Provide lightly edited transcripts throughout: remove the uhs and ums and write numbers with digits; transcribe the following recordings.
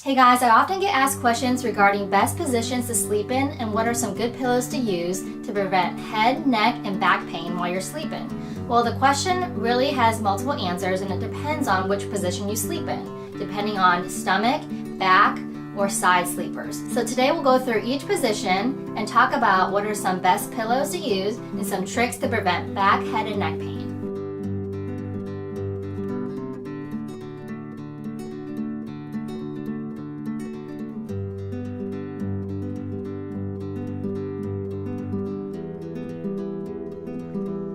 Hey guys, I often get asked questions regarding best positions to sleep in and what are some good pillows to use to prevent head, neck, and back pain while you're sleeping. Well, the question really has multiple answers and it depends on which position you sleep in, depending on stomach, back, or side sleepers. So today we'll go through each position and talk about what are some best pillows to use and some tricks to prevent back, head, and neck pain.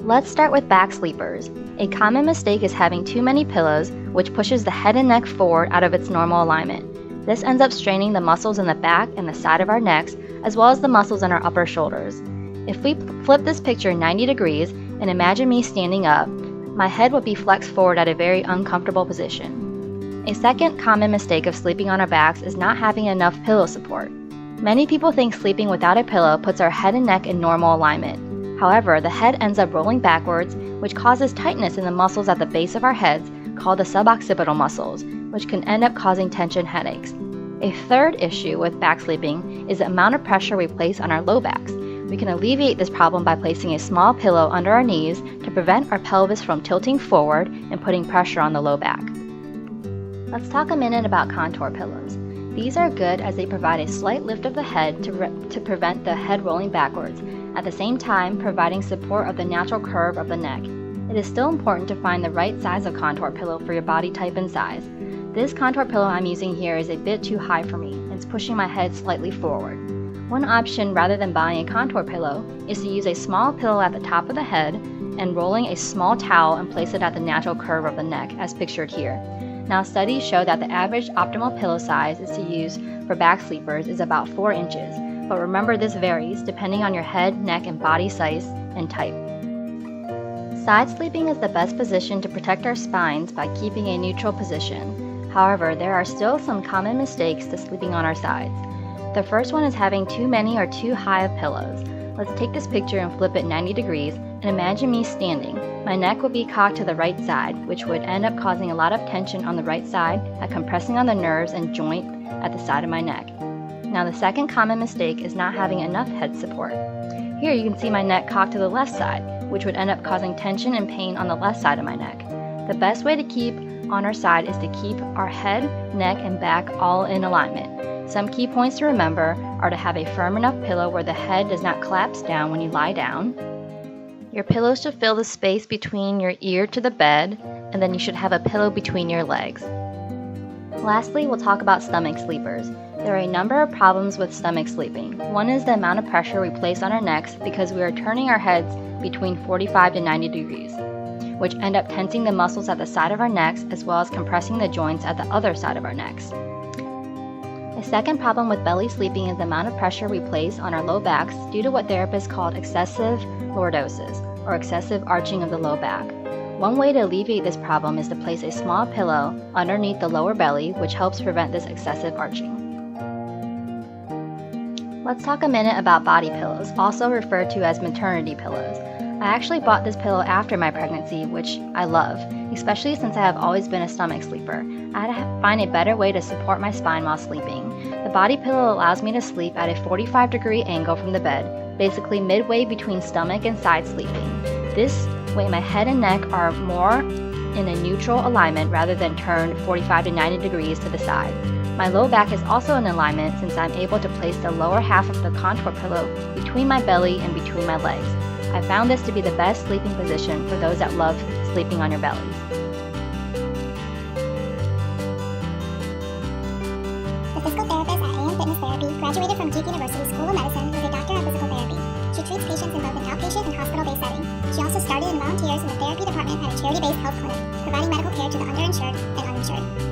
Let's start with back sleepers. A common mistake is having too many pillows, which pushes the head and neck forward out of its normal alignment. This ends up straining the muscles in the back and the side of our necks, as well as the muscles in our upper shoulders. If we flip this picture 90 degrees and imagine me standing up, my head would be flexed forward at a very uncomfortable position. A second common mistake of sleeping on our backs is not having enough pillow support. Many people think sleeping without a pillow puts our head and neck in normal alignment. However, the head ends up rolling backwards, which causes tightness in the muscles at the base of our heads called the suboccipital muscles, which can end up causing tension headaches. A third issue with back sleeping is the amount of pressure we place on our low backs. We can alleviate this problem by placing a small pillow under our knees to prevent our pelvis from tilting forward and putting pressure on the low back. Let's talk a minute about contour pillows. These are good as they provide a slight lift of the head to prevent the head rolling backwards, at the same time providing support of the natural curve of the neck. It is still important to find the right size of contour pillow for your body type and size. This contour pillow I'm using here is a bit too high for me. It's pushing my head slightly forward. One option rather than buying a contour pillow is to use a small pillow at the top of the head and rolling a small towel and place it at the natural curve of the neck as pictured here. Now, studies show that the average optimal pillow size is to use for back sleepers is about 4 inches, but remember this varies depending on your head, neck, and body size and type. Side sleeping is the best position to protect our spines by keeping a neutral position. However, there are still some common mistakes to sleeping on our sides. The first one is having too many or too high of pillows. Let's take this picture and flip it 90 degrees and imagine me standing. My neck would be cocked to the right side, which would end up causing a lot of tension on the right side and compressing on the nerves and joint at the side of my neck. Now, the second common mistake is not having enough head support. Here you can see my neck cocked to the left side, which would end up causing tension and pain on the left side of my neck. The best way to keep on our side is to keep our head, neck, and back all in alignment. Some key points to remember are to have a firm enough pillow where the head does not collapse down when you lie down. Your pillow should fill the space between your ear to the bed, and then you should have a pillow between your legs. Lastly, we'll talk about stomach sleepers. There are a number of problems with stomach sleeping. One is the amount of pressure we place on our necks because we are turning our heads between 45 to 90 degrees, which end up tensing the muscles at the side of our necks as well as compressing the joints at the other side of our necks. A second problem with belly sleeping is the amount of pressure we place on our low backs due to what therapists call excessive lordosis, or excessive arching of the low back. One way to alleviate this problem is to place a small pillow underneath the lower belly, which helps prevent this excessive arching. Let's talk a minute about body pillows, also referred to as maternity pillows. I actually bought this pillow after my pregnancy, which I love, especially since I have always been a stomach sleeper. I had to find a better way to support my spine while sleeping. The body pillow allows me to sleep at a 45-degree angle from the bed, basically midway between stomach and side sleeping. This way my head and neck are more in a neutral alignment rather than turned 45 to 90 degrees to the side. My low back is also in alignment since I'm able to place the lower half of the contour pillow between my belly and between my legs. I found this to be the best sleeping position for those that love sleeping on your bellies. The physical therapist at AM Fitness Therapy graduated from Duke University School of Medicine with a doctor of physical therapy. She treats patients in both an outpatient and hospital-based setting. She also started and volunteers in the therapy department at a charity-based health clinic, providing medical care to the underinsured and uninsured.